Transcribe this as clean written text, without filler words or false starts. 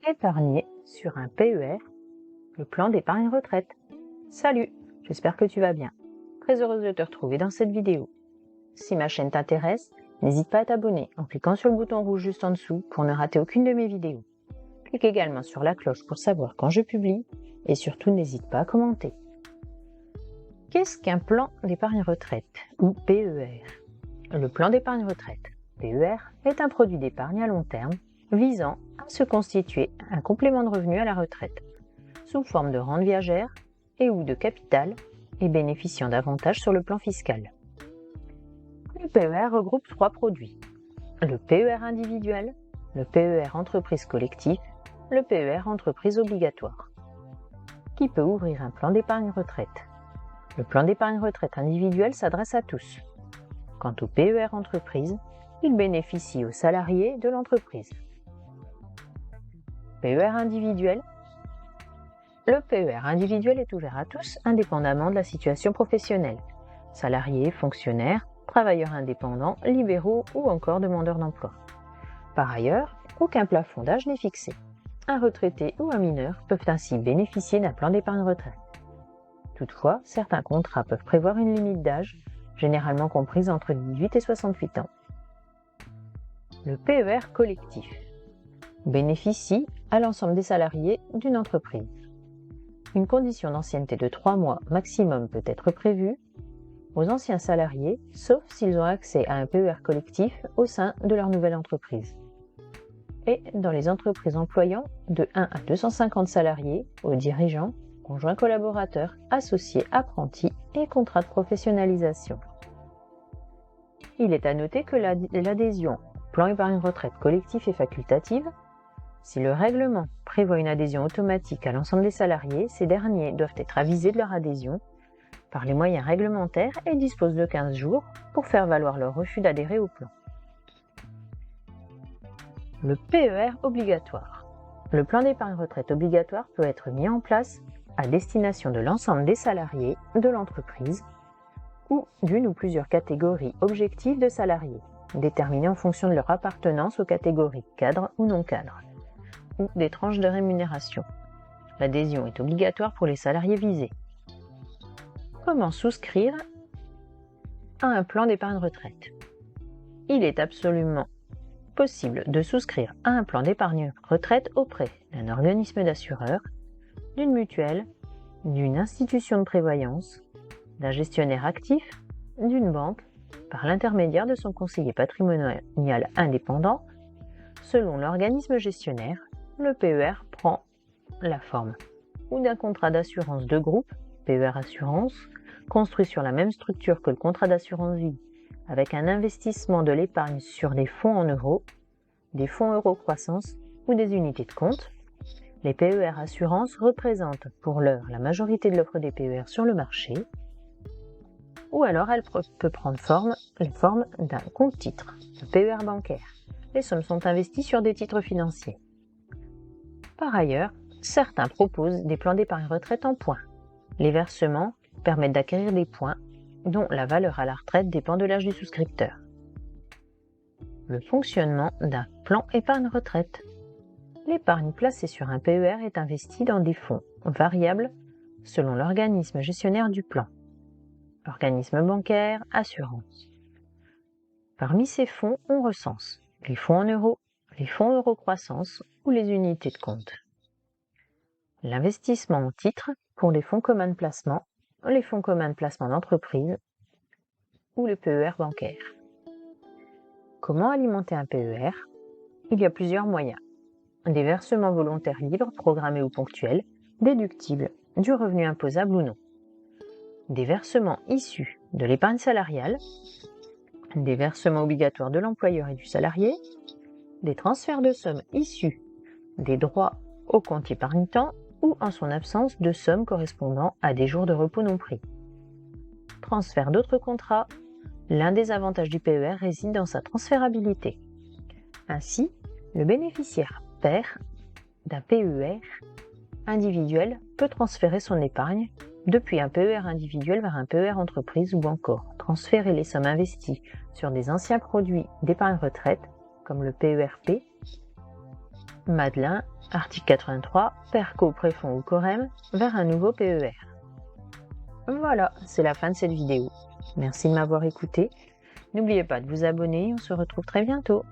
Épargner sur un PER, le plan d'épargne retraite. Salut, j'espère que tu vas bien. Très heureuse de te retrouver dans cette vidéo. Si ma chaîne t'intéresse, n'hésite pas à t'abonner en cliquant sur le bouton rouge juste en dessous pour ne rater aucune de mes vidéos. Clique également sur la cloche pour savoir quand je publie et surtout n'hésite pas à commenter. Qu'est-ce qu'un plan d'épargne retraite ou PER? Le plan d'épargne retraite, PER, est un produit d'épargne à long terme visant à se constituer un complément de revenu à la retraite, sous forme de rente viagère et ou de capital et bénéficiant d'avantages sur le plan fiscal. Le PER regroupe 3 produits, le PER individuel, le PER entreprise collectif, le PER entreprise obligatoire. Qui peut ouvrir un plan d'épargne retraite? Le plan d'épargne retraite individuel s'adresse à tous. Quant au PER entreprise, il bénéficie aux salariés de l'entreprise. PER individuel. Le PER individuel est ouvert à tous, indépendamment de la situation professionnelle. Salariés, fonctionnaires, travailleurs indépendants, libéraux ou encore demandeurs d'emploi. Par ailleurs, aucun plafond d'âge n'est fixé. Un retraité ou un mineur peuvent ainsi bénéficier d'un plan d'épargne retraite. Toutefois, certains contrats peuvent prévoir une limite d'âge, généralement comprise entre 18 et 68 ans. Le PER collectif bénéficie à l'ensemble des salariés d'une entreprise. Une condition d'ancienneté de 3 mois maximum peut être prévue aux anciens salariés, sauf s'ils ont accès à un PER collectif au sein de leur nouvelle entreprise. Et dans les entreprises employant de 1 à 250 salariés, aux dirigeants, conjoints collaborateurs, associés, apprentis et contrats de professionnalisation. Il est à noter que l'adhésion au plan épargne retraite collectif est facultative. Si le règlement prévoit une adhésion automatique à l'ensemble des salariés, ces derniers doivent être avisés de leur adhésion par les moyens réglementaires et disposent de 15 jours pour faire valoir leur refus d'adhérer au plan. Le PER obligatoire. Le plan d'épargne retraite obligatoire peut être mis en place à destination de l'ensemble des salariés de l'entreprise ou d'une ou plusieurs catégories objectives de salariés, déterminées en fonction de leur appartenance aux catégories cadres ou non cadres, ou des tranches de rémunération. L'adhésion est obligatoire pour les salariés visés. Comment souscrire à un plan d'épargne retraite? Il est absolument possible de souscrire à un plan d'épargne retraite auprès d'un organisme d'assureur, d'une mutuelle, d'une institution de prévoyance, d'un gestionnaire actif, d'une banque, par l'intermédiaire de son conseiller patrimonial indépendant. Selon l'organisme gestionnaire, le PER prend la forme ou d'un contrat d'assurance de groupe, PER Assurance, construit sur la même structure que le contrat d'assurance vie, avec un investissement de l'épargne sur des fonds en euros, des fonds euro-croissance ou des unités de compte. Les PER Assurance représentent pour l'heure la majorité de l'offre des PER sur le marché, ou alors elle peut prendre la forme d'un compte-titre, le PER bancaire. Les sommes sont investies sur des titres financiers. Par ailleurs, certains proposent des plans d'épargne retraite en points. Les versements permettent d'acquérir des points dont la valeur à la retraite dépend de l'âge du souscripteur. Le fonctionnement d'un plan épargne retraite. L'épargne placée sur un PER est investie dans des fonds variables selon l'organisme gestionnaire du plan. Organisme bancaire, assurance. Parmi ces fonds, on recense les fonds en euros, les fonds euro-croissance ou les unités de compte. L'investissement en titres pour les fonds communs de placement, les fonds communs de placement d'entreprise ou les PER bancaires. Comment alimenter un PER? Il y a plusieurs moyens. Des versements volontaires libres, programmés ou ponctuels, déductibles du revenu imposable ou non. Des versements issus de l'épargne salariale, des versements obligatoires de l'employeur et du salarié, des transferts de sommes issus des droits au compte épargne-temps ou en son absence de sommes correspondant à des jours de repos non pris. Transfert d'autres contrats. L'un des avantages du PER réside dans sa transférabilité. Ainsi, le bénéficiaire père d'un PER individuel peut transférer son épargne depuis un PER individuel vers un PER entreprise ou encore transférer les sommes investies sur des anciens produits d'épargne retraite comme le PERP Madelin, article 83, PERCO, préfonds ou Corem, vers un nouveau PER. Voilà, c'est la fin de cette vidéo. Merci de m'avoir écouté. N'oubliez pas de vous abonner, on se retrouve très bientôt.